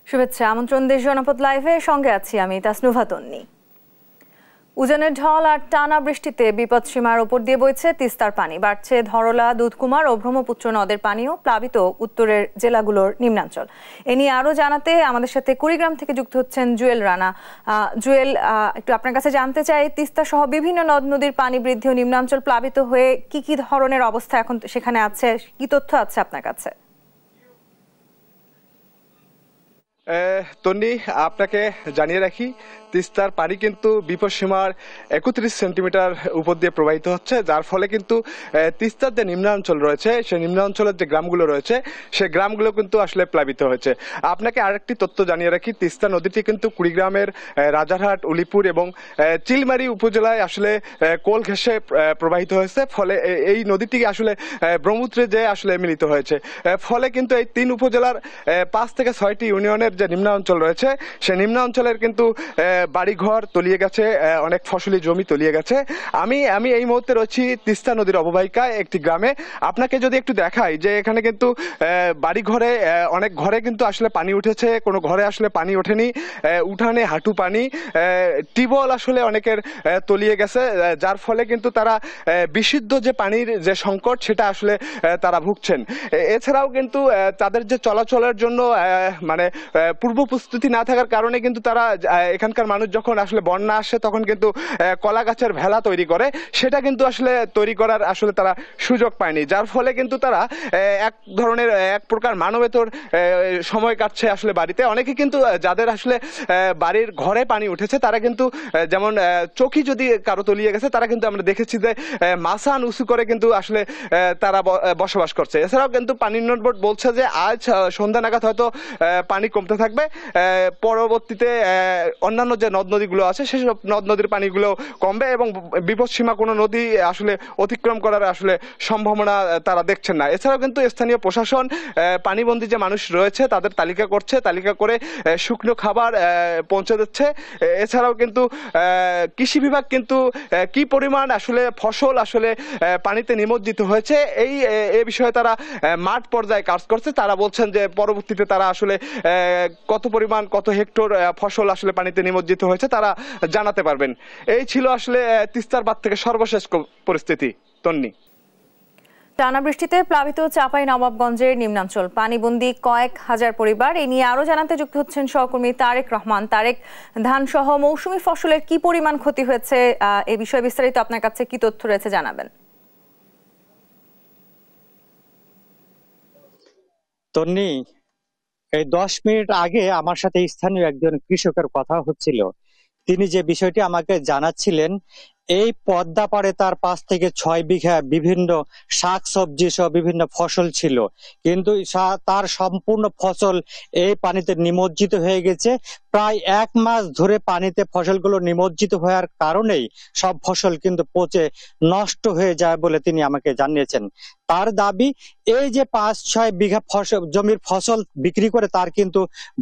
শুভেচ্ছা, আমন্ত্রণ দেশ জনপদ লাইভে, সঙ্গে আছি আমি তাসনুভা তন্নি। উজানের ঢল আর টানা বৃষ্টিতে বিপদসীমার ওপর দিয়ে বইছে তিস্তার পানি, বাড়ছে ধরলা, দুধকুমার ও ব্রহ্মপুত্র নদের পানিও, প্লাবিত উত্তরের জেলাগুলোর নিম্নাঞ্চল। এ নিয়ে আরো জানাতে আমাদের সাথে কুড়িগ্রাম থেকে যুক্ত হচ্ছেন জুয়েল রানা। জুয়েল, একটু আপনার কাছে জানতে চাই, তিস্তা সহ বিভিন্ন নদ নদীর পানি বৃদ্ধি ও নিম্নাঞ্চল প্লাবিত হয়ে কি কি ধরনের অবস্থা এখন সেখানে আছে, কি তথ্য আছে আপনার কাছে? তন্নি, আপনাকে জানিয়ে রাখি, তিস্তার পানি কিন্তু বিপদসীমার 31 সেন্টিমিটার উপর দিয়ে প্রবাহিত হচ্ছে, যার ফলে কিন্তু তিস্তার যে নিম্নাঞ্চল রয়েছে, সেই নিম্নাঞ্চলের যে গ্রামগুলো রয়েছে, সেই গ্রামগুলো কিন্তু আসলে প্লাবিত হয়েছে। আপনাকে আরেকটি তথ্য জানিয়ে রাখি, তিস্তা নদীটি কিন্তু কুড়িগ্রামের রাজারহাট, উলিপুর এবং চিলমারি উপজেলায় আসলে কোল ঘেঁষে প্রবাহিত হয়েছে। ফলে এই নদীটি আসলে ব্রহ্মপুত্রে যে আসলে মিলিত হয়েছে, ফলে কিন্তু এই 3 উপজেলার 5 থেকে 6টি ইউনিয়নের যে নিম্নাঞ্চল রয়েছে, সেই নিম্নাঞ্চলের কিন্তু বাড়িঘর তলিয়ে গেছে, অনেক ফসলি জমি তলিয়ে গেছে। আমি এই মুহূর্তে রয়েছি তিস্তা নদীর অববাহিকায় একটি গ্রামে। আপনাকে যদি একটু দেখাই যে এখানে কিন্তু বাড়িঘরে অনেক ঘরে কিন্তু আসলে পানি উঠেছে, কোনো ঘরে আসলে পানি ওঠেনি, উঠানে হাঁটু পানি, টিউবওয়েল আসলে অনেকের তলিয়ে গেছে, যার ফলে কিন্তু তারা বিশুদ্ধ যে পানির যে সংকট, সেটা আসলে তারা ভুগছেন। এছাড়াও কিন্তু তাদের যে চলাচলের জন্য মানে পূর্ব প্রস্তুতি না থাকার কারণে কিন্তু তারা এখানকার মানুষ যখন আসলে বন্যা আসে তখন কিন্তু কলা গাছের ভেলা তৈরি করে, সেটা কিন্তু আসলে তৈরি করার আসলে তারা সুযোগ পায়নি, যার ফলে কিন্তু তারা এক প্রকার মানবেতর সময় কাটছে আসলে বাড়িতে। অনেকে কিন্তু যাদের আসলে বাড়ির ঘরে পানি উঠেছে, তারা কিন্তু যেমন চোখি যদি কারো তলিয়ে গেছে, তারা কিন্তু আমরা দেখেছি যে মাসান উঁচু করে কিন্তু আসলে তারা বসবাস করছে। এছাড়াও কিন্তু পানি উন্নয়ন বোর্ড বলছে যে আজ সন্ধ্যা নাগাদ হয়তো পানি কমতে থাকবে, পরবর্তীতে অন্যান্য যে নদ নদীগুলো আছে সেসব নদ নদীর পানিগুলো কমবে এবং বিপদসীমা কোনো নদী আসলে অতিক্রম করার আসলে সম্ভাবনা তারা দেখছেন না। এছাড়াও কিন্তু স্থানীয় প্রশাসন পানিবন্দী যে মানুষ রয়েছে তাদের তালিকা করছে, তালিকা করে শুকনো খাবার পৌঁছে দিচ্ছে। এছাড়াও কিন্তু কৃষি বিভাগ কিন্তু কি পরিমাণ আসলে ফসল আসলে পানিতে নিমজ্জিত হয়েছে এই বিষয়ে তারা মাঠ পর্যায়ে কাজ করছে। তারা বলছেন যে পরবর্তীতে তারা আসলে কত পরিমাণ, কত হেক্টর ফসল আসলে পানিতে নিমজ্জিত হয়েছে তারা জানাতে পারবেন। এই ছিল আসলে তিস্তার বাঁধ থেকে সর্বশেষ পরিস্থিতি। তন্নি, টানা বৃষ্টিতে প্লাবিত চাঁপাই নবাবগঞ্জের নিম্নাঞ্চল, পানিবন্দী কয়েক হাজার পরিবার। এ নিয়ে আরো জানাতে যুক্ত হচ্ছেন সহকর্মী তারেক রহমান। তারেক, ধান সহ মৌসুমী ফসলের কি পরিমাণ ক্ষতি হয়েছে, এ বিষয়ে বিস্তারিত আপনার কাছে কি তথ্য রয়েছে জানাবেন। তন্নি, এই 10 মিনিট আগে আমার সাথে স্থানীয় একজন কৃষকের কথা হচ্ছিল। তিনি যে বিষয়টি আমাকে জানাচ্ছিলেন, এই পদ্মা পাড়ে তার 5 থেকে 6 বিঘা বিভিন্ন শাক সবজি সহ বিভিন্ন ফসল ছিল, কিন্তু তার সম্পূর্ণ ফসল এই পানিতে নিমজ্জিত হয়ে গেছে। প্রায় 1 মাস ধরে পানিতে ফসলগুলো নিমজ্জিত হওয়ার কারণেই সব ফসল কিন্তু পচে নষ্ট হয়ে যায় বলে তিনি আমাকে জানিয়েছেন। তার দাবি, এই যে 5-6 বিঘা ফসল জমির ফসল বিক্রি করে তার কিন্তু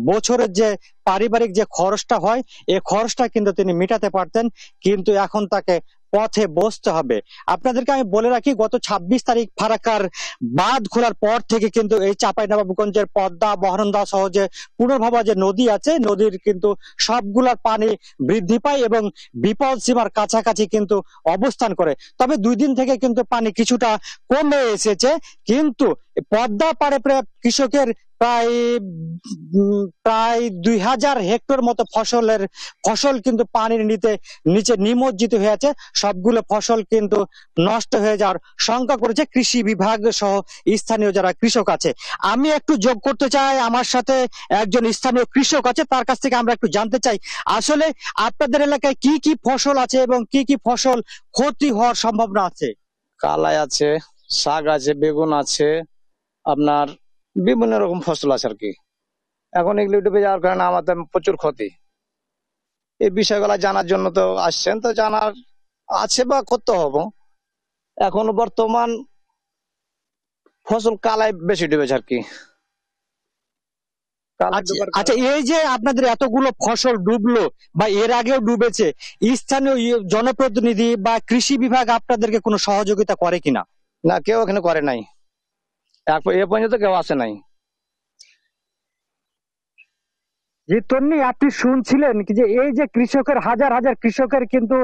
বছরের যে পারিবারিক যে খরচটা হয়, এই খরচটা কিন্তু তিনি মেটাতে পারতেন, কিন্তু এখন তাকে পথে বসতে হবে। আপনাদেরকে আমি বলে রাখি, গত 26 তারিখ ফারাক্কার বাঁধ খোলার পর থেকে কিন্তু এই চাঁপাইনবাবগঞ্জের পদ্মা, মহানন্দা সহ যে পুনর্ভবা যে নদী আছে, নদীর কিন্তু সবগুলার পানি বৃদ্ধি পায় এবং বিপদ সীমার কাছাকাছি কিন্তু অবস্থান করে। তবে 2 দিন থেকে কিন্তু পানি কিছুটা কমে এসেছে, কিন্তু পদ্মা পাড়ে কৃষকের প্রায় 2000 হেক্টর মতো ফসল কিন্তু পানির নিচে নিমজ্জিত হয়েছে। সবগুলো ফসল কিন্তু নষ্ট হয়ে যাওয়ার শঙ্কা করেছে কৃষি বিভাগ সহ স্থানীয় যারা কৃষক আছে। আমি একটু যোগ করতে চাই, আমার সাথে একজন স্থানীয় কৃষক আছে, তার কাছ থেকে আমরা একটু জানতে চাই আসলে আপনাদের এলাকায় কি কি ফসল আছে এবং কি কি ফসল ক্ষতি হওয়ার সম্ভাবনা আছে। কালাই আছে, শাক আছে, বেগুন আছে, আপনার বিভিন্ন রকম ফসল আছে আর কি। এখন এগুলো ডুবে যাওয়ার কারণে আমাদের প্রচুর ক্ষতি। এই বিষয়গুলো জানার জন্য তো আসছেন, তো জানার আছে বা করতে হবে। এখন বর্তমান ফসল কালাই বেশি ডুবেছে আর কি। আচ্ছা, এই যে আপনাদের এতগুলো ফসল ডুবলো বা এর আগেও ডুবেছে, স্থানীয় জনপ্রতিনিধি বা কৃষি বিভাগ আপনাদেরকে কোনো সহযোগিতা করে কিনা? না, কেউ এখানে করে নাই। এ পর্যন্ত কেউ আসে নাই। যে তন্নি আপনি শুনছিলেন কি যে এই যে কৃষকের হাজার হাজার কৃষকের কিন্তু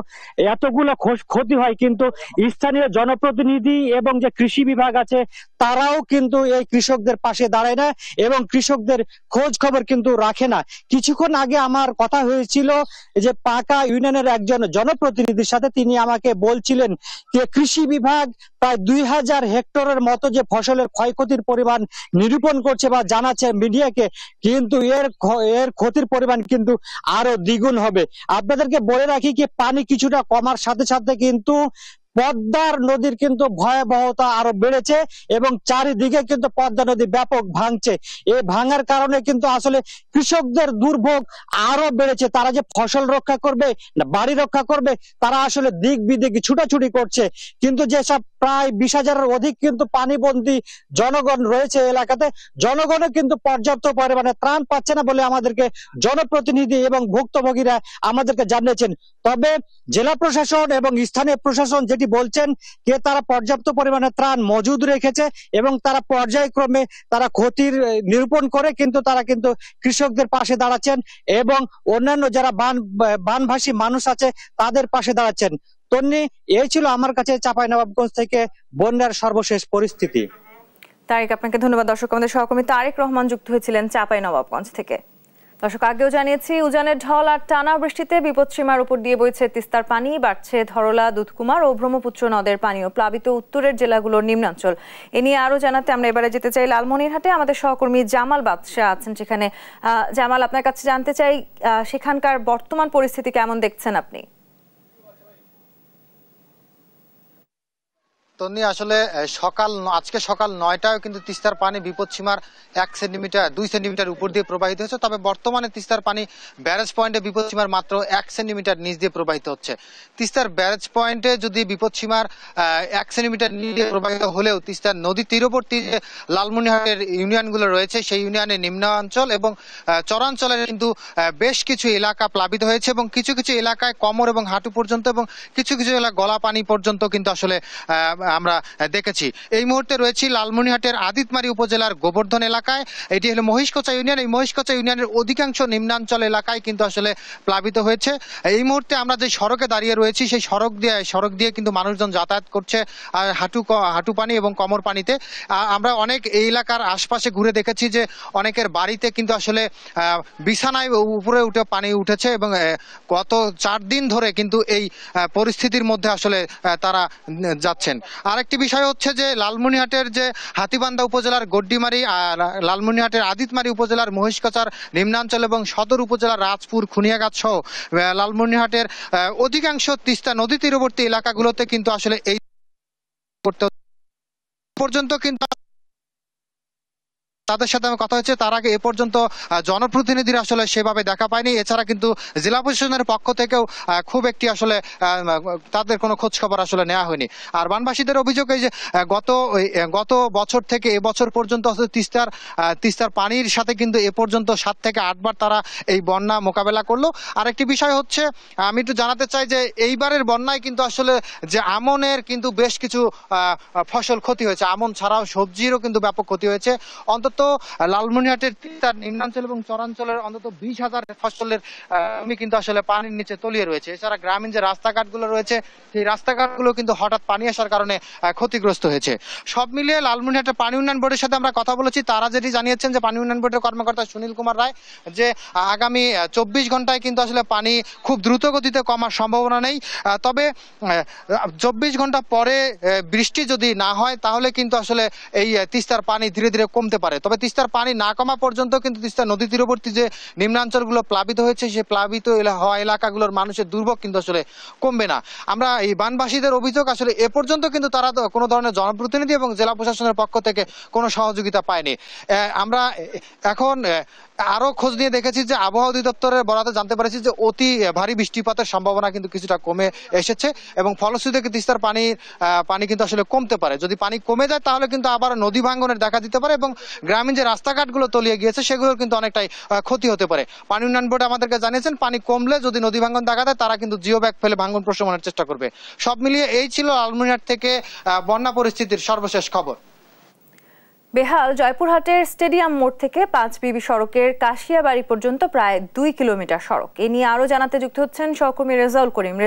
এতগুলো ক্ষতি হয়, কিন্তু স্থানীয় জনপ্রতিনিধি এবং যে কৃষি বিভাগ আছে তারাও কিন্তু এই কৃষকদের পাশে দাঁড়ায় না এবং কৃষকদের খোঁজ খবর কিন্তু রাখে না। কিছুক্ষণ আগে আমার কথা হয়েছিল যে পাকা ইউনিয়নের একজন জনপ্রতিনিধির সাথে, তিনি আমাকে বলছিলেন যে কৃষি বিভাগ প্রায় 2000 হেক্টরের মতো যে ফসলের ক্ষয়ক্ষতির পরিমাণ নিরূপণ করছে বা জানাচ্ছে মিডিয়াকে, কিন্তু এর ক্ষতির পরিমাণ কিন্তু আরো দ্বিগুণ হবে। আপনাদেরকে বলে রাখি কি পানি কিছুটা কমার সাথে সাথে কিন্তু পদ্মার নদীর কিন্তু ভয়াবহতা আরো বেড়েছে এবং চারিদিকে কিন্তু পদ্মা নদী ব্যাপক ভাঙছে। এই ভাঙার কারণে কিন্তু আসলে কৃষকদের দুর্ভোগ আরো বেড়েছে। তারা যে ফসল রক্ষা করবে না বাড়ি রক্ষা করবে, তারা আসলে দিক বিদিকে ছুটাছুটি করছে। কিন্তু যেসব প্রায় 20,000-এর অধিক কিন্তু পানিবন্দী জনগণ রয়েছে এলাকাতে, জনগণও কিন্তু পর্যাপ্ত পরিমাণে ত্রাণ পাচ্ছে না বলে আমাদেরকে জনপ্রতিনিধি এবং ভুক্তভোগীরা আমাদেরকে জানিয়েছেন। তবে জেলা প্রশাসন এবং স্থানীয় প্রশাসন যেটি বলছেন যে তারা পর্যাপ্ত পরিমাণে ত্রাণ মজুদ রেখেছে এবং তারা পর্যায়ক্রমে তারা ক্ষতির নিরূপণ করে কিন্তু তারা কিন্তু কৃষকদের পাশে দাঁড়াচ্ছেন এবং অন্যান্য যারা বানভাসী মানুষ আছে তাদের পাশে দাঁড়াচ্ছেন। তন্নি, এই ছিল আমার কাছে চাঁপাইনবাবগঞ্জ থেকে বন্যার সর্বশেষ পরিস্থিতি। তারিক, আপনাকে ধন্যবাদ। দর্শক, আমাদের সহকর্মী তারেক রহমান যুক্ত হয়েছিলেন চাঁপাইনবাবগঞ্জ থেকে। দর্শক, আগেও জানিয়েছি উজানের ঢল আর টানা বৃষ্টিতে বিপদসীমার উপর দিয়ে বইছে তিস্তার পানি, বাড়ছে ধরলা, দুধকুমার ও ব্রহ্মপুত্র নদের পানিও, প্লাবিত উত্তরের জেলাগুলোর নিম্নাঞ্চল। এ নিয়ে আরো জানাতে আমরা এবারে যেতে চাই লালমনিরহাটে। আমাদের সহকর্মী জামাল বাদশাহ আছেন সেখানে। জামাল, আপনার কাছে জানতে চাই সেখানকার বর্তমান পরিস্থিতি কেমন দেখছেন আপনি? তন্নি, আসলে আজকে সকাল 9টায় কিন্তু তিস্তার পানি বিপদসীমার 2 সেন্টিমিটার উপর দিয়ে প্রবাহিত হচ্ছে। তবে বর্তমানে তিস্তার পানি ব্যারেজ পয়েন্টে বিপদসীমার মাত্র 1 সেন্টিমিটার নিচ দিয়ে প্রবাহিত হচ্ছে। তিস্তার ব্যারেজ পয়েন্টে যদি বিপদসীমার 1 সেন্টিমিটার নিচ দিয়ে প্রবাহিত হলেও তিস্তার নদীর তীরবর্তী যে লালমনিরহাটের ইউনিয়নগুলো রয়েছে সেই ইউনিয়নের নিম্নাঞ্চল এবং চরাঞ্চলের কিন্তু বেশ কিছু এলাকা প্লাবিত হয়েছে এবং কিছু কিছু এলাকায় কোমর এবং হাঁটু পর্যন্ত এবং কিছু কিছু এলাকা গলা পানি পর্যন্ত কিন্তু আসলে আমরা দেখেছি। এই মুহূর্তে রয়েছি লালমনিরহাটের আদিতমারি উপজেলার গোবর্ধন এলাকায়। এটি হলো মহিষকচা ইউনিয়ন। এই মহিষকচা ইউনিয়নের অধিকাংশ নিম্নাঞ্চল এলাকায় কিন্তু আসলে প্লাবিত হয়েছে। এই মুহূর্তে আমরা যে সড়কে দাঁড়িয়ে রয়েছি সেই সড়ক দিয়ে কিন্তু মানুষজন যাতায়াত করছে হাঁটু পানি এবং কোমর পানিতে। আমরা অনেক এই এলাকার আশপাশে ঘুরে দেখেছি যে অনেকের বাড়িতে কিন্তু আসলে বিছানায় উপরে উঠে পানি উঠেছে এবং গত 4 দিন ধরে কিন্তু এই পরিস্থিতির মধ্যে আসলে তারা যাচ্ছেন। আরেকটি বিষয় হচ্ছে যে লালমনিরহাটের যে হাতীবান্ধা উপজেলার গড্ডিমারি আর লালমনিরহাটের আদিতমারি উপজেলার মহিষকচার নিম্নাঞ্চল এবং সদর উপজেলার রাজপুর, খুনিয়াঘাট সহ লালমনিরহাটের অধিকাংশ তিস্তা নদী তীরবর্তী এলাকাগুলোতে কিন্তু আসলে এই পর্যন্ত কিন্তু তাদের সাথে আমার কথা হচ্ছে, তার আগে এ পর্যন্ত জনপ্রতিনিধিরা আসলে সেভাবে দেখা পায়নি। এছাড়া কিন্তু জেলা প্রশাসনের পক্ষ থেকেও খুব একটি আসলে তাদের কোনো খোঁজ খবর আসলে নেওয়া হয়নি। আর বানবাসীদের অভিযোগ এই যে গত বছর থেকে এবছর পর্যন্ত তিস্তার পানির সাথে কিন্তু এ পর্যন্ত 7 থেকে 8 বার তারা এই বন্যা মোকাবেলা করলো। আরেকটি বিষয় হচ্ছে, আমি একটু জানাতে চাই যে এইবারের বন্যায় কিন্তু আসলে যে আমনের কিন্তু বেশ কিছু ফসল ক্ষতি হয়েছে। আমন ছাড়াও সবজিরও কিন্তু ব্যাপক ক্ষতি হয়েছে। অন্তত লালমনিরহাটের তিস্তার নিম্নাঞ্চল এবং চরাঞ্চলের অন্তত 20,000 ফসলের জমি কিন্তু আসলে পানির নিচে তলিয়ে রয়েছে। এছাড়া গ্রামীণ যে রাস্তাঘাটগুলো রয়েছে সেই রাস্তাঘাটগুলো কিন্তু হঠাৎ পানি আসার কারণে ক্ষতিগ্রস্ত হয়েছে। সব মিলিয়ে লালমনিরহাটের পানি উন্নয়ন বোর্ডের সাথে আমরা কথা বলেছি। তারা যেটি জানিয়েছেন যে পানি উন্নয়ন বোর্ডের কর্মকর্তা সুনীল কুমার রায় যে আগামী 24 ঘন্টায় কিন্তু আসলে পানি খুব দ্রুত গতিতে কমার সম্ভাবনা নেই। তবে 24 ঘন্টা পরে বৃষ্টি যদি না হয় তাহলে কিন্তু আসলে এই তিস্তার পানি ধীরে ধীরে কমতে পারে। তবে তিস্তার পানি না কমা পর্যন্ত কিন্তু তিস্তা নদী তীরবর্তী যে নিম্নাঞ্চলগুলো প্লাবিত হয়েছে সেই প্লাবিত হওয়া এলাকাগুলোর মানুষের দুর্ভোগ কিন্তু আসলে কমবে না। আমরা এই বানবাসীদের অভিযোগ আসলে এ পর্যন্ত কিন্তু তারা কোনো ধরনের জনপ্রতিনিধি এবং জেলা প্রশাসনের পক্ষ থেকে কোনো সহযোগিতা পায়নি। আমরা এখন আরো খোঁজ নিয়ে দেখেছি যে আবহাওয়া অধিদপ্তরের বরাতে জানতে পেরেছি যে অতি ভারী বৃষ্টিপাতের সম্ভাবনা কিন্তু কিছুটা কমে এসেছে এবং ফলশ্রুতিতে তিস্তার পানি কিন্তু আসলে কমতে পারে। যদি পানি কমে যায় তাহলে কিন্তু আবার নদী ভাঙ্গনের দেখা দিতে পারে এবং গ্রামীণ যে রাস্তাঘাটগুলো তলিয়ে গিয়েছে সেগুলোর কিন্তু অনেকটাই ক্ষতি হতে পারে। পানি উন্নয়ন বোর্ড আমাদেরকে জানিয়েছেন পানি কমলে যদি নদী ভাঙ্গন দেখা দেয় তারা কিন্তু জিও ব্যাগ ফেলে ভাঙ্গন প্রশমনের চেষ্টা করবে। সব মিলিয়ে এই ছিল লালমনিরহাট থেকে বন্যা পরিস্থিতির সর্বশেষ খবর। বেহাল জয়পুরহাটের স্টেডিয়াম মোড় থেকে 5 বিবি সড়কের কাশিয়াবাড়ি পর্যন্ত প্রায় 2 কিলোমিটার সড়ক। এ নিয়ে আরো জানাতে যুক্ত হচ্ছেন সহকর্মী রেজাউল করিম।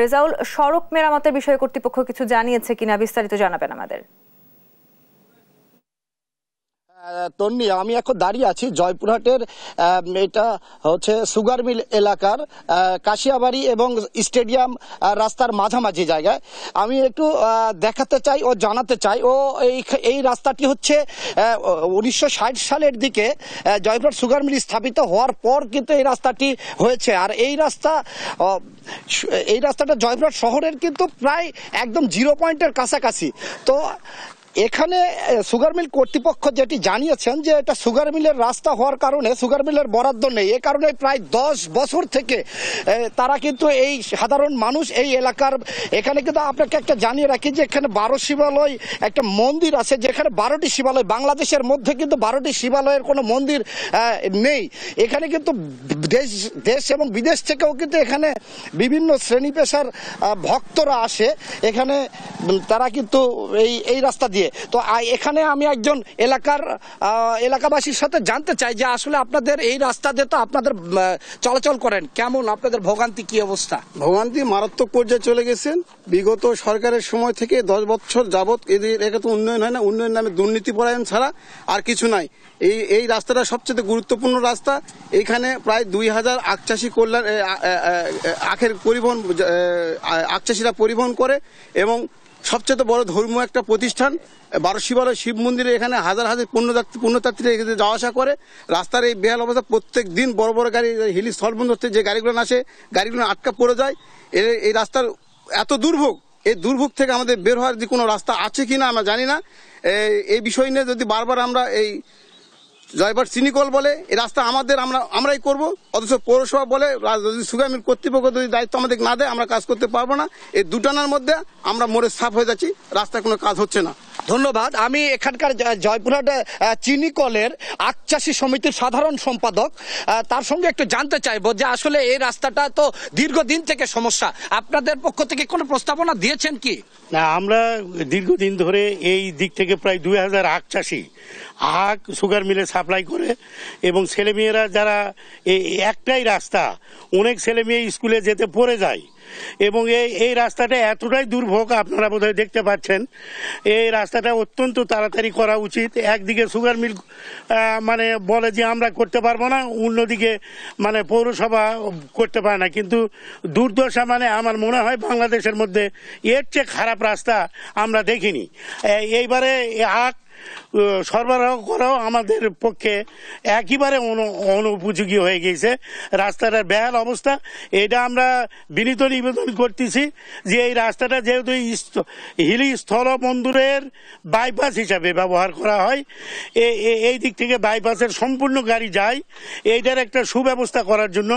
রেজাউল, সড়ক মেরামতের বিষয়ে কর্তৃপক্ষ কিছু জানিয়েছে কিনা বিস্তারিত জানাবেন আমাদের। তন্নি, আমি এখন দাঁড়িয়ে আছি জয়পুরহাটের এটা হচ্ছে সুগার মিল এলাকার কাশিয়াবাড়ি এবং স্টেডিয়াম রাস্তার মাঝামাঝি জায়গায়। আমি একটু দেখাতে চাই ও জানাতে চাই এই রাস্তাটি হচ্ছে 1960 সালের দিকে জয়পুরহাট সুগার মিল স্থাপিত হওয়ার পর কিন্তু এই রাস্তাটি হয়েছে। আর এই রাস্তাটা জয়পুরহাট শহরের কিন্তু প্রায় একদম 0 পয়েন্টের কাছাকাছি। তো এখানে সুগার মিল কর্তৃপক্ষ যেটি জানিয়েছেন যে এটা সুগার মিলের রাস্তা হওয়ার কারণে সুগার মিলের বরাদ্দ নেই, এ কারণে প্রায় 10 বছর থেকে তারা কিন্তু এই সাধারণ মানুষ এই এলাকার এখানে কিন্তু আপনাকে একটা জানিয়ে রাখি যে এখানে 12 শিবালয় একটা মন্দির আছে, যেখানে 12টি শিবালয়, বাংলাদেশের মধ্যে কিন্তু 12টি শিবালয়ের কোনো মন্দির নেই। এখানে কিন্তু দেশ এবং বিদেশ থেকেও কিন্তু এখানে বিভিন্ন শ্রেণী পেশার ভক্তরা আসে এখানে, তারা কিন্তু এই রাস্তা দিয়ে। তো এখানে আমি একজন এলাকাবাসীর সাথে জানতে চাই যে আসলে আপনাদের এই রাস্তা দিয়ে তো আপনাদের চলাচল করেন, কেমন আপনাদের ভোগান্তি, কি অবস্থা? ভোগান্তি মারাত্মক পর্যায়ে চলে গেছেন। বিগত সরকারের সময় থেকে 10 বছর যাবৎ একে তো উন্নয়ন হয় না, উন্নয়ন নামে দুর্নীতি পরায়ণ ছাড়া আর কিছু নাই। এই রাস্তাটা সবচেয়ে গুরুত্বপূর্ণ রাস্তা। এখানে প্রায় 2000 আখ চাষি কল্যাণ আখের পরিবহন আখ চাষিরা পরিবহন করে এবং সবচেয়ে বড় ধর্মীয় একটা প্রতিষ্ঠান 12 শিবালয় শিব মন্দিরে এখানে হাজার হাজার পুণ্যযাত্রী যাওয়া আসা করে। রাস্তার এই বেহাল অবস্থা, প্রত্যেক দিন বড় বড় গাড়ি হিলি স্থলবন্দর যে গাড়িগুলো আসে গাড়িগুলো আটকা পড়ে যায়। এই রাস্তার এত দুর্ভোগ, এই দুর্ভোগ থেকে আমাদের বের হওয়ার যে কোনো রাস্তা আছে কিনা আমরা জানি না। এই বিষয় নিয়ে যদি বারবার আমরা এই জয়পুরহাট চিনিকল বলে এই রাস্তা আমরাই করব, অথচ পৌরসভা বলে যদি সুগার মিল কর্তৃপক্ষ যদি দায়িত্ব আমাদের না দেয় আমরা কাজ করতে পারবো না। এই দুটানার মধ্যে আমরা মোড়ে সাফ হয়ে যাচ্ছি, রাস্তায় কোনো কাজ হচ্ছে না। ধন্যবাদ। আমি এখানকার জয়পুরহাট চিনিকলের আখ চাষী সমিতির সাধারণ সম্পাদক, তার সঙ্গে একটু জানতে চাইবো যে আসলে এই রাস্তাটা তো দীর্ঘদিন থেকে সমস্যা, আপনাদের পক্ষ থেকে কোনো প্রস্তাবনা দিয়েছেন কি? না, আমরা দীর্ঘদিন ধরে এই দিক থেকে প্রায় 2000 আখ চাষি আখ সুগার মিলে সাপ্লাই করে এবং ছেলেমেয়েরা যারা একটাই রাস্তা, অনেক ছেলেমেয়ে স্কুলে যেতে পড়ে যায় এবং এই রাস্তাটা এতটাই দুর্ভোগ, আপনারা বোধহয় দেখতে পাচ্ছেন। এই রাস্তাটা অত্যন্ত তাড়াতাড়ি করা উচিত। একদিকে সুগার মিল মানে বলে যে আমরা করতে পারবো না, অন্যদিকে মানে পৌরসভা করতে পারে না, কিন্তু দুর্দশা মানে আমার মনে হয় বাংলাদেশের মধ্যে এর চেয়ে খারাপ রাস্তা আমরা দেখিনি। এইবারে আখ সরবরাহ করাও আমাদের পক্ষে একেবারে অনুপযোগী হয়ে গেছে। রাস্তাটার বেহাল অবস্থা, এটা আমরা বিনীত নিবেদন করতেছি যে এই রাস্তাটা যেহেতু হিলি স্থল বন্দরের বাইপাস হিসাবে ব্যবহার করা হয়, এই দিক থেকে বাইপাসের সম্পূর্ণ গাড়ি যায়, এইটার একটা সুব্যবস্থা করার জন্য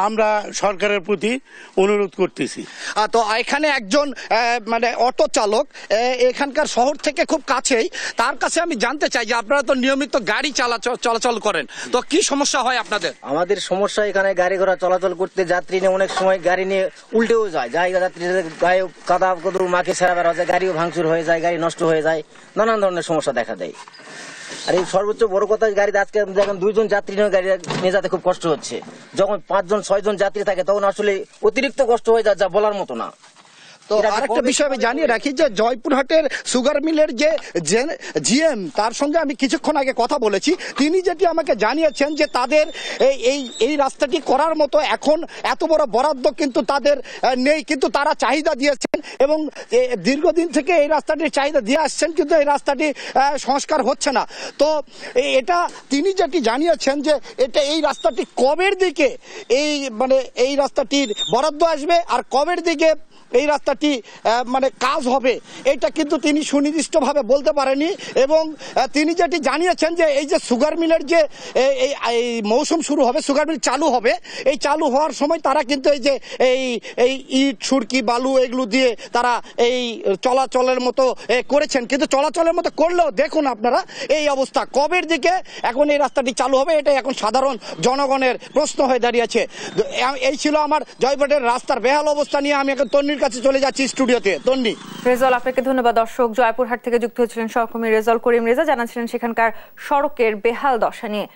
আমরা সরকারের প্রতি অনুরোধ করতেছি। তো এখানে একজন মানে অটো চালক এখানকার শহর থেকে খুব কাছেই, তার কাছে আমি জানতে চাই যে আপনারা তো নিয়মিত গাড়ি চলাচল করেন, তো কি সমস্যা হয় আপনাদের? আমাদের সমস্যা এখানে গাড়ি ঘোড়া চলাচল করতে যাত্রী নিয়ে অনেক সময় গাড়ি নিয়ে উল্টেও যায়, যাত্রীদের গায়ে কাদা কদর মাকে ছেড়া বেড়া যায়, গাড়িও ভাঙচুর হয়ে যায়, গাড়ি নষ্ট হয়ে যায়, নানান ধরনের সমস্যা দেখা দেয়। আর এই সর্বোচ্চ বড় কথা, গাড়িতে আজকে দেখেন 2 জন যাত্রী নিয়ে গাড়ি নিয়ে যেতে খুব কষ্ট হচ্ছে। যখন 5 জন 6 জন যাত্রী থাকে তখন আসলে অতিরিক্ত কষ্ট হয়ে যায়, যা বলার মতো না। তো আরেকটা বিষয় আমি জানিয়ে রাখি যে জয়পুরহাটের সুগার মিলের যে জিএম, তার সঙ্গে আমি কিছুক্ষণ আগে কথা বলেছি, তিনি যেটি আমাকে জানিয়েছেন যে তাদের এই রাস্তাটি করার মতো এখন এত বড় বরাদ্দ কিন্তু তাদের নেই, কিন্তু তারা চাহিদা দিয়েছেন এবং দীর্ঘদিন থেকে এই রাস্তাটির চাহিদা দিয়ে আসছেন, কিন্তু এই রাস্তাটি সংস্কার হচ্ছে না। তো এটা তিনি যেটি জানিয়েছেন যে এই রাস্তাটি কবের দিকে এই রাস্তাটির বরাদ্দ আসবে আর কবের দিকে এই রাস্তাটি মানে কাজ হবে, এটা কিন্তু তিনি সুনির্দিষ্টভাবে বলতে পারেনি। এবং তিনি যেটি জানিয়েছেন যে এই যে সুগার মিলের যে এই মৌসুম শুরু হবে, সুগার মিল চালু হবে, এই চালু হওয়ার সময় তারা কিন্তু এই যে এই ইট সুরকি বালু এগুলো দিয়ে তারা এই চলাচলের মতো করেছেন, কিন্তু চলাচলের মতো করলেও দেখুন আপনারা এই অবস্থা, কবের দিকে এখন এই রাস্তাটি চালু হবে, এটা এখন সাধারণ জনগণের প্রশ্ন হয়ে দাঁড়িয়েছে। এই ছিল আমার জয়পুরহাটের রাস্তার বেহাল অবস্থা নিয়ে আমি এখন তন্নির কাছে চলে যাচ্ছি স্টুডিওতে। তন্নি। রেজাল, আপনাকে ধন্যবাদ। দর্শক, জয়পুরহাট থেকে যুক্ত হয়েছিলেন সহকর্মী রেজাল করিম রেজা, জানাচ্ছিলেন সেখানকার সড়কের বেহাল দশা নিয়ে।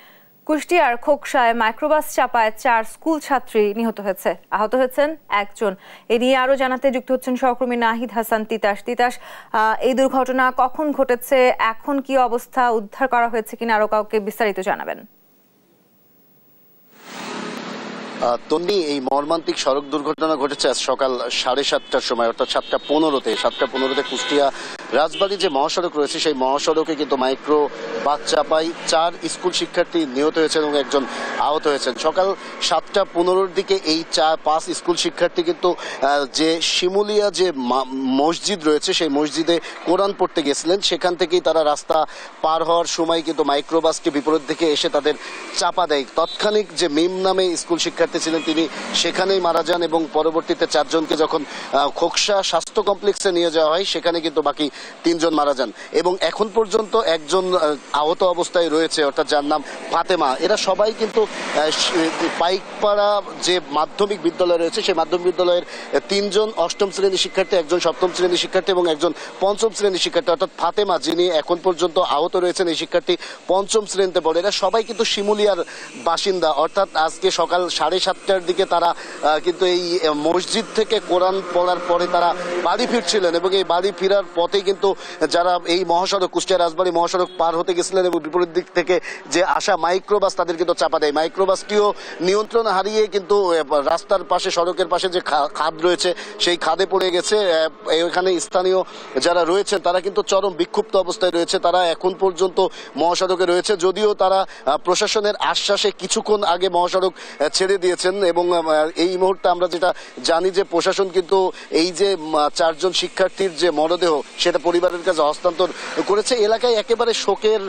কুষ্টিয়ার খোকসায় মাইক্রোবাস চাপায় 4 স্কুল ছাত্রী নিহত হয়েছে, আহত হয়েছেন 1 জন। এ নিয়ে আরো জানাতে যুক্ত হচ্ছেন সহকর্মী নাহিদ হাসান তিতাস। তিতাস, এই দুর্ঘটনা কখন ঘটেছে, এখন কি অবস্থা, উদ্ধার করা হয়েছে কিনা, আরো কাউকে বিস্তারিত জানাবেন। তন্নি, এই মর্মান্তিক সড়ক দুর্ঘটনা ঘটেছে আজ সকাল 7:30টার সময়, অর্থাৎ 7:15 কুষ্টিয়া রাজবাড়ী যে মহাসড়ক রয়েছে সেই মহাসড়কে কিন্তু মাইক্রো বাস চাপায় 4 স্কুল শিক্ষার্থী নিহত হয়েছেন এবং 1 জন আহত হয়েছেন। সকাল 7:15 দিকে এই 5 স্কুল শিক্ষার্থী কিন্তু যে শিমুলিয়া যে মসজিদ রয়েছে সেই মসজিদে কোরআন পড়তে গেছিলেন, সেখান থেকেই তারা রাস্তা পার হওয়ার সময় কিন্তু মাইক্রোবাসটি বিপরীত দিকে এসে তাদের চাপা দেয়। তৎক্ষণিক যে মিম নামে স্কুল শিক্ষার্থী ছিলেন তিনি সেখানেই মারা যান এবং পরবর্তীতে 4 জনকে যখন খোকসা স্বাস্থ্য কমপ্লেক্সে নিয়ে যাওয়া হয় সেখানে কিন্তু বাকি 3 জন মারা যান এবং এখন পর্যন্ত 1 জন আহত অবস্থায় রয়েছে, অর্থাৎ যার নাম ফাতেমা। এরা সবাই কিন্তু পাইকপাড়া যে মাধ্যমিক বিদ্যালয় রয়েছে সেই মাধ্যমিক বিদ্যালয়ের 3 জন 8ম শ্রেণীর শিক্ষার্থী, 1 জন 7ম শ্রেণীর শিক্ষার্থী এবং 1 জন 5ম শ্রেণীর শিক্ষার্থী, অর্থাৎ ফাতেমা যিনি এখন পর্যন্ত আহত রয়েছেন এই শিক্ষার্থী 5ম শ্রেণীতে পড়ে। এরা সবাই কিন্তু শিমুলিয়ার বাসিন্দা, অর্থাৎ আজকে সকাল 7:30টার দিকে তারা কিন্তু এই মসজিদ থেকে কোরআন পড়ার পরে তারা বাড়ি ফিরছিলেন এবং এই বাড়ি ফেরার পথে কিন্তু যারা এই মহাসড়ক কুষ্টিয়া রাজবাড়ী মহাসড়ক পার হতে গেছিলেন এবং বিপরীত দিক থেকে যে আসা মাইক্রোবাস তাদের কিন্তু চাপা দেয়। মাইক্রোবাসটিও নিয়ন্ত্রণ হারিয়ে কিন্তু রাস্তার পাশে সড়কের পাশে যে খাদ রয়েছে সেই খাদে পড়ে গেছে। এখানে স্থানীয় যারা রয়েছেন তারা কিন্তু চরম বিক্ষুব্ধ অবস্থায় রয়েছে, তারা এখন পর্যন্ত মহাসড়কে রয়েছে, যদিও তারা প্রশাসনের আশ্বাসে কিছুক্ষণ আগে মহাসড়ক ছেড়ে দিয়েছেন এবং এই মুহূর্তে আমরা যেটা জানি যে প্রশাসন কিন্তু এই যে 4 জন শিক্ষার্থীর যে মরদেহ সেটা পরিবারের কাছে হস্তান্তর করেছে। এলাকায় একেবারে শোকের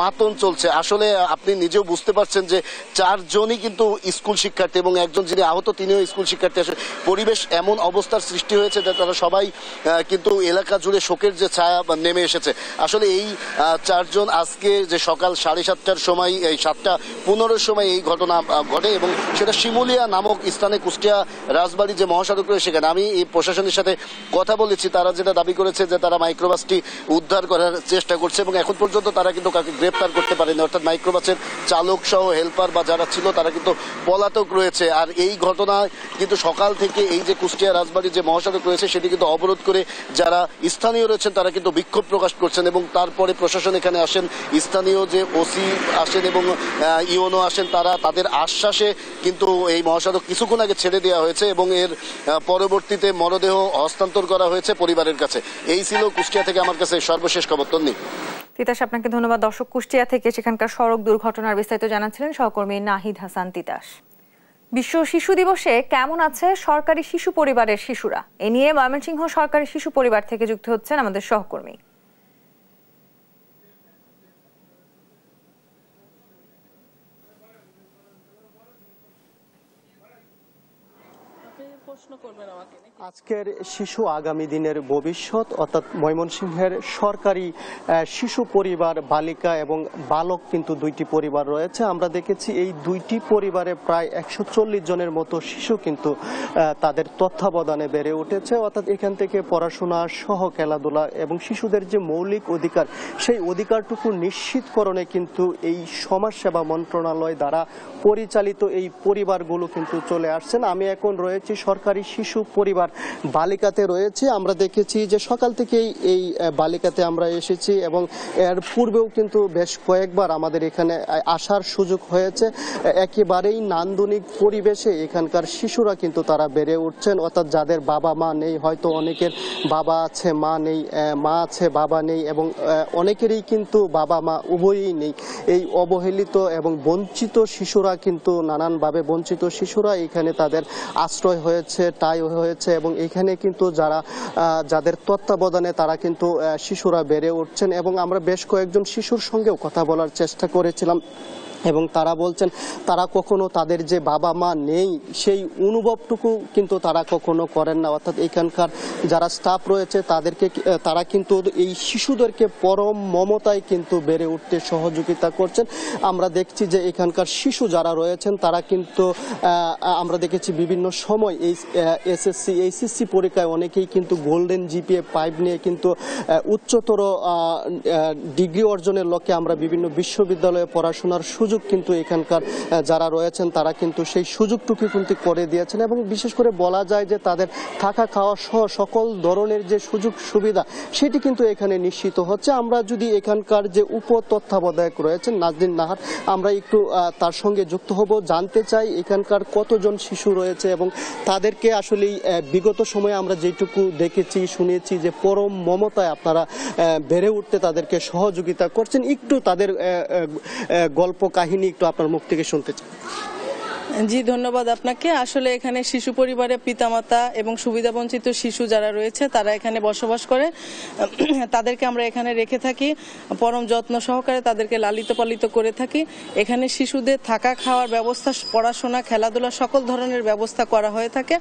মাতন চলছে। আসলে আপনি নিজেও বুঝতে পারছেন যে 4 জনই কিন্তু স্কুল শিক্ষার্থী এবং 1 জন যিনি আহত তিনিও স্কুল শিক্ষার্থী। আসলে পরিবেশ এমন অবস্থার সৃষ্টি হয়েছে যে তারা সবাই কিন্তু এলাকা জুড়ে শোকের যে ছায়া নেমে এসেছে। আসলে এই 4 জন আজকে যে সকাল 7:30টার সময়, এই 7:15 সময় এই ঘটনা ঘটে এবং সেটা শিমুলিয়া নামক স্থানে কুষ্টিয়া রাজবাড়ী যে মহাসড়ক রয়েছে সেখানে। আমি এই প্রশাসনের সাথে কথা বলেছি, তারা যেটা দাবি করেছে যে তারা মাইক্রোবাসটি উদ্ধার করার চেষ্টা করছে এবং এখন পর্যন্ত তারা কিন্তু কাউকে গ্রেপ্তার করতে পারেনি, অর্থাৎ মাইক্রোবাসের চালক সহ হেল্পার বা যারা ছিল তারা কিন্তু পলাতক রয়েছে। আর এই ঘটনায় কিন্তু সকাল থেকে এই যে কুষ্টিয়া রাজবাড়ী যে মহাসড়ক রয়েছে সেটি কিন্তু অবরোধ করে যারা স্থানীয় রয়েছেন তারা কিন্তু বিক্ষোভ প্রকাশ করছেন এবং তারপরে প্রশাসন এখানে আসেন, স্থানীয় যে ওসি আসেন এবং ইওনো আসেন, তারা তাদের আশ্বাসে কিন্তু এই মহাসড়ক কিছুক্ষণ আগে ছেড়ে দেওয়া হয়েছে এবং এর পরবর্তীতে মরদেহ হস্তান্তর করা হয়েছে পরিবারের কাছে। এই ছিল কুষ্টিয়া থেকে আমার কাছে সর্বশেষ খবর। তন্নি। তিতাস, আপনাকে ধন্যবাদ। দর্শক, কুষ্টিয়া থেকে সেখানকার সড়ক দুর্ঘটনার বিস্তারিত জানাচ্ছিলেন সহকর্মী নাহিদ হাসান তিতাস। বিশ্ব শিশু দিবসে কেমন আছে সরকারি শিশু পরিবারের শিশুরা, এ নিয়ে ময়মনসিংহ সরকারি শিশু পরিবার থেকে যুক্ত হচ্ছেন আমাদের সহকর্মী। আজকের শিশু আগামী দিনের ভবিষ্যৎ, অর্থাৎ ময়মনসিংহের সরকারি শিশু পরিবার বালিকা এবং বালক কিন্তু 2টি পরিবার রয়েছে। আমরা দেখেছি এই 2টি পরিবারে প্রায় 140 জনের মতো শিশু কিন্তু তাদের তত্ত্বাবধানে বেড়ে উঠেছে, অর্থাৎ এখান থেকে পড়াশোনা সহ খেলাধুলা এবং শিশুদের যে মৌলিক অধিকার সেই অধিকারটুকু নিশ্চিতকরণে কিন্তু এই সমাজসেবা মন্ত্রণালয় দ্বারা পরিচালিত এই পরিবারগুলো কিন্তু চলে আসছেন। আমি এখন রয়েছি সরকারি শিশু পরিবার বালিকাতে রয়েছে। আমরা দেখেছি যে সকাল থেকেই এই বালিকাতে আমরা এসেছি এবং এর পূর্বেও কিন্তু বেশ কয়েকবার আমাদের এখানে আসার সুযোগ হয়েছে। একেবারেই নান্দনিক পরিবেশে এখানকার শিশুরা কিন্তু তারা বেড়ে উঠছেন, অর্থাৎ যাদের বাবা মা নেই, হয়তো অনেকের বাবা আছে মা নেই, মা আছে বাবা নেই এবং অনেকেরই কিন্তু বাবা মা উভয়ই নেই। এই অবহেলিত এবং বঞ্চিত শিশুরা কিন্তু নানানভাবে বঞ্চিত শিশুরা এখানে তাদের আশ্রয় হয়েছে, তাই হয়েছে এবং এখানে কিন্তু যাদের তত্ত্বাবধানে তারা কিন্তু শিশুরা বেড়ে উঠছেন এবং আমরা বেশ কয়েকজন শিশুর সঙ্গেও কথা বলার চেষ্টা করেছিলাম। এবং তারা বলছেন তারা কখনো তাদের যে বাবা মা নেই সেই অনুভবটুকু কিন্তু তারা কখনো করেন না। অর্থাৎ এখানকার যারা স্টাফ রয়েছে তারা কিন্তু এই শিশুদেরকে পরম মমতায় কিন্তু বেড়ে উঠতে সহযোগিতা করছেন। আমরা দেখছি যে এখানকার শিশু যারা রয়েছেন তারা কিন্তু আমরা দেখেছি বিভিন্ন সময় এই এসএসসি এইচএসসি পরীক্ষায় অনেকেই কিন্তু গোল্ডেন জিপিএ 5 নিয়ে কিন্তু উচ্চতর ডিগ্রি অর্জনের লক্ষ্যে আমরা বিভিন্ন বিশ্ববিদ্যালয়ে পড়াশোনার সুযোগ কিন্তু এখানকার যারা রয়েছেন তারা কিন্তু সেই সুযোগটুকু কিন্তু করে দিয়েছেন এবং বিশেষ করে বলা যায় যে তাদের থাকা খাওয়া সহ সকল ধরনের যে সুযোগ সুবিধা সেটি কিন্তু এখানে নিশ্চিত হচ্ছে। আমরা যদি এখানকার যে উপ তত্ত্বাবধায়ক রয়েছেন নাজনীন নাহার, আমরা একটু তার সঙ্গে যুক্ত হব, জানতে চাই এখানকার কতজন শিশু রয়েছে এবং তাদেরকে আসলে বিগত সময়ে আমরা যেটুকু দেখেছি শুনেছি যে পরম মমতায় আপনারা বেড়ে উঠতে তাদেরকে সহযোগিতা করছেন। একটু তাদের গল্প কাহিনী একটু আপনার মুখ থেকে শুনতে চাই। জি, ধন্যবাদ আপনাকে। আসলে এখানে শিশু পরিবারের পিতামাতা এবং সুবিধাবঞ্চিত শিশু যারা রয়েছে তারা এখানে বসবাস করে, তাদেরকে আমরা এখানে রেখে থাকি, পরম যত্ন সহকারে তাদেরকে লালিত পালিত করে থাকি। এখানে শিশুদের থাকা খাওয়ার ব্যবস্থা, পড়াশোনা, খেলাধুলা সকল ধরনের ব্যবস্থা করা হয়ে থাকে।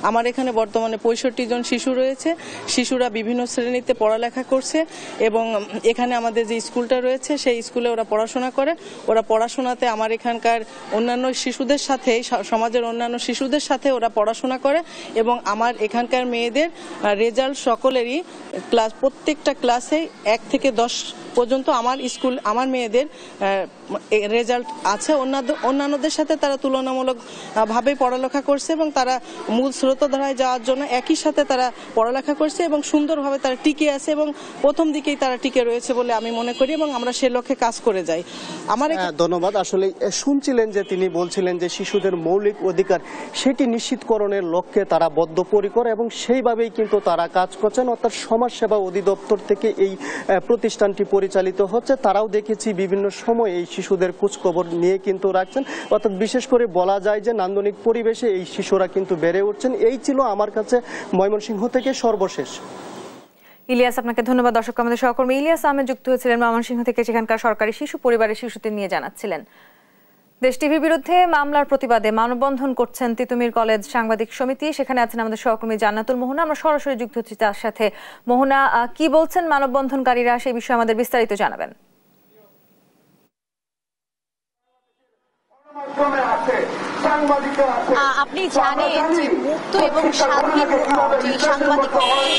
আমার এখানে বর্তমানে 65 জন শিশু রয়েছে। শিশুরা বিভিন্ন শ্রেণীতে পড়ালেখা করছে এবং এখানে আমাদের যে স্কুলটা রয়েছে সেই স্কুলে ওরা পড়াশোনা করে। ওরা পড়াশোনাতে আমার এখানকার অন্যান্য শিশুদের সাথে, সমাজের অন্যান্য শিশুদের সাথে ওরা পড়াশোনা করে এবং আমার এখানকার মেয়েদের রেজাল্ট সকলেরই প্রত্যেকটা ক্লাসে 1 থেকে 10 পর্যন্ত আমার মেয়েদের রেজাল্ট আছে। অন্যান্যদের সাথে তারা তুলনামূলক ভাবে পড়ালেখা করছে এবং তারা মূল স্রোতধারায় যাওয়ার জন্য একই সাথে তারা পড়ালেখা করছে এবং সুন্দরভাবে তারা টিকে আছে এবং প্রথম দিকেই তারা টিকে রয়েছে বলে আমি মনে করি এবং আমরা সে লক্ষ্যে কাজ করে যাই। ধন্যবাদ। আসলে শুনছিলেন যে তিনি বলছিলেন যে শিশুদের মৌলিক অধিকার সেটি নিশ্চিতকরণের লক্ষ্যে তারা বদ্ধপরিকর এবং সেইভাবেই কিন্তু তারা কাজ করছেন। অর্থাৎ সমাজসেবা অধিদপ্তর থেকে এই প্রতিষ্ঠানটি পরিচালিত হচ্ছে। তারাও দেখেছি বিভিন্ন সময় এই শিশুদের খোঁজখবর নিয়ে কিন্তু রাখছেন। অর্থাৎ বিশেষ করে বলা যায় যে নান্দনিক পরিবেশে এই শিশুরা কিন্তু বেড়ে উঠছেন। এই ছিল আমার কাছে ময়মনসিংহ থেকে সর্বশেষ। ইলিয়াস, আপনাকে ধন্যবাদ। দর্শক, আমাদের সহকর্মী ইলিয়াস আহমেদ যুক্ত হয়েছিলেন ময়মনসিংহ থেকে, সেখানকার সরকারি শিশু পরিবারের শিশুদের নিয়ে জানাচ্ছিলেন। দেশ টিভির বিরুদ্ধে মামলার প্রতিবাদে মানববন্ধন করছেন তিতুমির কলেজ সাংবাদিক সমিতি। সেখানে আছেন আমাদের সহকর্মী জান্নাতুল মোহনা। আমরা সরাসরি যুক্ত হচ্ছি তার সাথে। মোহনা, কি বলছেন মানববন্ধনকারীরা, সেই বিষয়ে আমাদের বিস্তারিত জানাবেন। আপনি জানেন যে মুক্ত এবং স্বাধীন যে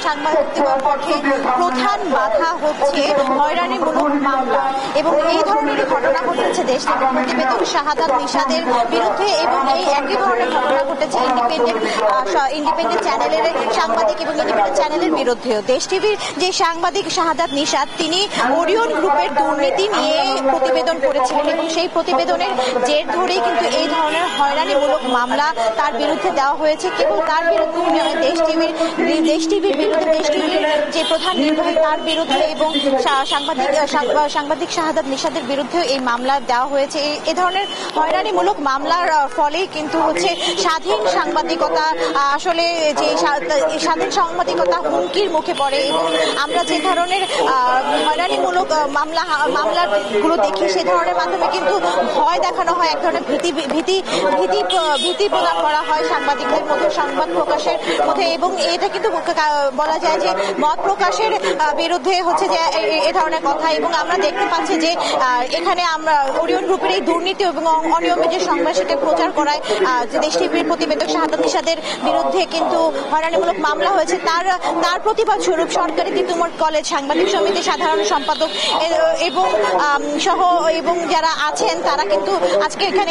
সাংবাদিকদের পক্ষে প্রধান বাধা হচ্ছে হয়রানিমূলক মামলা এবং এই ধরনের ঘটনা ঘটেছে দেশ থেকে প্রতিবেদক শাহাদাত নিশাদের বিরুদ্ধে এবং এই একই ধরনের ঘটনা ঘটেছে ইন্ডিপেন্ডেন্ট চ্যানেলের সাংবাদিক এবং ইন্ডিপেন্ডেন্ট চ্যানেলের বিরুদ্ধেও। দেশ টিভির যে সাংবাদিক শাহাদাত নিশাদ, তিনি ওরিয়ন গ্রুপের দুর্নীতি নিয়ে প্রতিবেদন করেছিলেন এবং সেই প্রতিবেদনের জের ধরেই কিন্তু এই ধরনের হয়রানিমূলক মামলা তার বিরুদ্ধে দেওয়া হয়েছে। কেবল তার বিরুদ্ধে নয়, দেশ টিভির বিরুদ্ধে, দেশ টিভির যে প্রধান নির্বাহী তার বিরুদ্ধে এবং সাংবাদিক শাহাদাত নিশাদের বিরুদ্ধেও এই মামলা দেওয়া হয়েছে। এই ধরনের হয়রানিমূলক মামলার ফলেই কিন্তু হচ্ছে স্বাধীন সাংবাদিকতা, আসলে যে স্বাধীন সাংবাদিকতা হুমকির মুখে পড়ে এবং আমরা যে ধরনের হয়রানিমূলক মামলাগুলো দেখি সে ধরনের মাধ্যমে কিন্তু ভয় দেখানো হয়, এক ধরনের ভীতি প্রদান করা হয় সাংবাদিকদের মধ্যে, সংবাদ প্রকাশের মধ্যে এবং এটা কিন্তু বলা যায় যে মত প্রকাশের বিরুদ্ধে হচ্ছে যে এ ধরনের কথা। এবং আমরা দেখতে পাচ্ছি যে এখানে আমরা ওরিয়ন গ্রুপের এই দুর্নীতি এবং অনিয়মের যে সংবাদ সেটা প্রচার করায় যে দেশ টিভির প্রতিবেদক শাহাদাত নিশাদের বিরুদ্ধে কিন্তু হয়রানিমূলক মামলা হয়েছে। তার প্রতিবাদ স্বরূপ সরকারি তিতুমির কলেজ সাংবাদিক সমিতির সাধারণ সম্পাদক এবং যারা আছেন তারা কিন্তু আজকে এখানে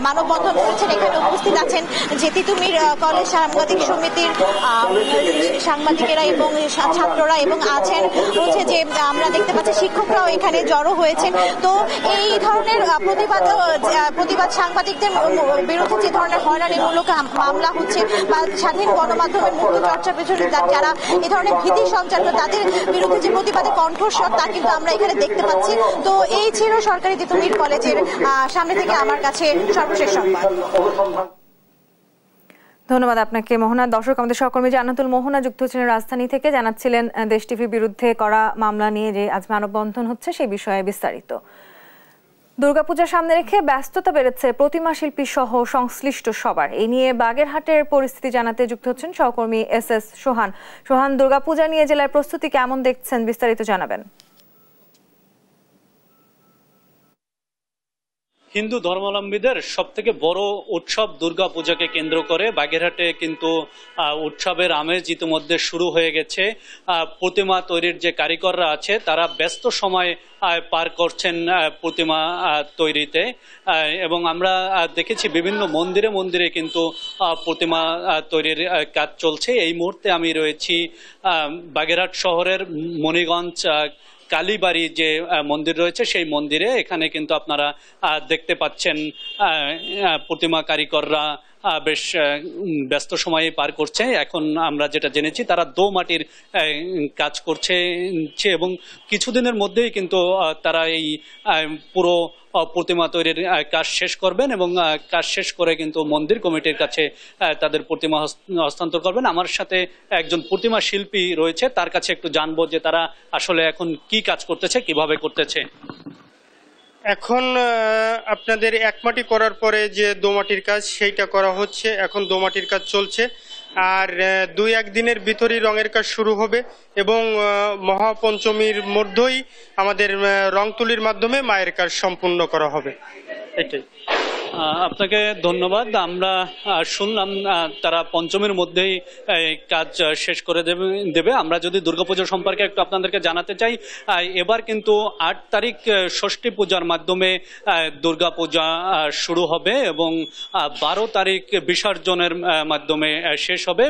মানববন্ধন করেছেন। এখানে উপস্থিত আছেন যে তিতুমির কলেজ সাংবাদিক সমিতির সাংবাদিকেরা এবং ছাত্ররা এবং আছেন হচ্ছে যে আমরা দেখতে পাচ্ছি শিক্ষকরাও এখানে জড়ো হয়েছেন। তো এই ধরনের প্রতিবাদ সাংবাদিকদের বিরুদ্ধে যে ধরনের হয়রানিমূলক মামলা হচ্ছে বা স্বাধীন গণমাধ্যমের মুক্ত চর্চার পেছনে যারা এই ধরনের ভীতি সঞ্চার করে তাদের বিরুদ্ধে যে প্রতিবাদে কণ্ঠস্বর তা কিন্তু আমরা এখানে দেখতে পাচ্ছি। তো এই ছিল সরকারি তিতুমির কলেজের সামনে থেকে আমার কাছে সর্বশেষ সংবাদ। ধন্যবাদ আপনাকে মোহনা। দর্শক, আমাদের সহকর্মী জান্নাতুল মোহনা যুক্ত ছিলেন রাজধানী থেকে, জানাচ্ছিলেন দেশ টিভির বিরুদ্ধে করা মামলা নিয়ে যে আজ মানববন্ধন হচ্ছে সেই বিষয়ে বিস্তারিত। দুর্গাপূজা সামনে রেখে ব্যস্ততা বেড়েছে প্রতিমা শিল্পী সহ সংশ্লিষ্ট সবার। এই নিয়ে বাগেরহাটের পরিস্থিতি জানাতে যুক্ত হচ্ছেন সহকর্মী এস সোহান। সোহান, দুর্গাপূজা নিয়ে জেলার প্রস্তুতি কেমন দেখছেন, বিস্তারিত জানাবেন। হিন্দু ধর্মাবলম্বীদের সবথেকে বড় উৎসব দুর্গাপূজাকে কেন্দ্র করে বাগেরহাটে কিন্তু উৎসবের আমেজ ইতিমধ্যে শুরু হয়ে গেছে। প্রতিমা তৈরির যে কারিগররা আছে তারা ব্যস্ত সময় পার করছেন প্রতিমা তৈরিতে, এবং আমরা দেখেছি বিভিন্ন মন্দিরে মন্দিরে কিন্তু প্রতিমা তৈরির কাজ চলছে। এই মুহূর্তে আমি রয়েছি বাগেরহাট শহরের মণিগঞ্জ কালীবাড়ি যে মন্দির রয়েছে সেই মন্দিরে। এখানে কিন্তু আপনারা দেখতে পাচ্ছেন প্রতিমা কারিগররা বেশ ব্যস্ত সময়ে পার করছে। এখন আমরা যেটা জেনেছি তারা দোমাটির কাজ করছে এবং কিছুদিনের মধ্যেই কিন্তু তারা এই পুরো প্রতিমা তৈরির কাজ শেষ করবেন এবং কাজ শেষ করে কিন্তু মন্দির কমিটির কাছে তাদের প্রতিমা হস্তান্তর করবেন। আমার সাথে একজন প্রতিমা শিল্পী রয়েছে, তার কাছে একটু জানবো যে তারা আসলে এখন কি কাজ করতেছে, কিভাবে করতেছে। এখন আপনাদের একমাটি করার পরে যে দোমাটির কাজ সেইটা করা হচ্ছে, এখন দোমাটির কাজ চলছে, আর 2-1 দিনের ভিতরই রঙের কাজ শুরু হবে এবং মহাপঞ্চমীর মধ্যেই আমাদের রং তুলির মাধ্যমে মায়ের কাজ সম্পূর্ণ করা হবে। এটাই। আপনাকে ধন্যবাদ। আমরা শুনলাম তারা পঞ্চমীর মধ্যেই কাজ শেষ করে দেবে। আমরা যদি দুর্গাপূজা সম্পর্কে একটু আপনাদেরকে জানাতে চাই, এবার কিন্তু 8 তারিখ ষষ্ঠী পূজার মাধ্যমে দুর্গাপূজা শুরু হবে এবং 12 তারিখ বিসর্জনের মাধ্যমে শেষ হবে।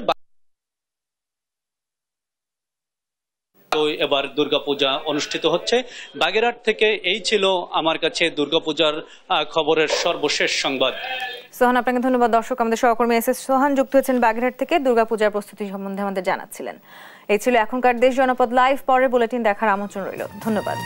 এবার দুর্গাপূজা অনুষ্ঠিত হচ্ছে। বাগেরহাট থেকে এই ছিল আমার কাছে দুর্গাপূজার খবরের সর্বশেষ সংবাদ। সোহান, আপনাকে ধন্যবাদ। দর্শক, আমাদের সহকর্মী এস সোহান যুক্ত হয়েছেন বাগেরহাট থেকে, দুর্গাপূজার প্রস্তুতি সম্বন্ধে আমাদের জানাচ্ছিলেন। এই ছিল এখনকার দেশ জনপদ লাইভ। পরের বুলেটিন দেখার আমন্ত্রণ রইল। ধন্যবাদ।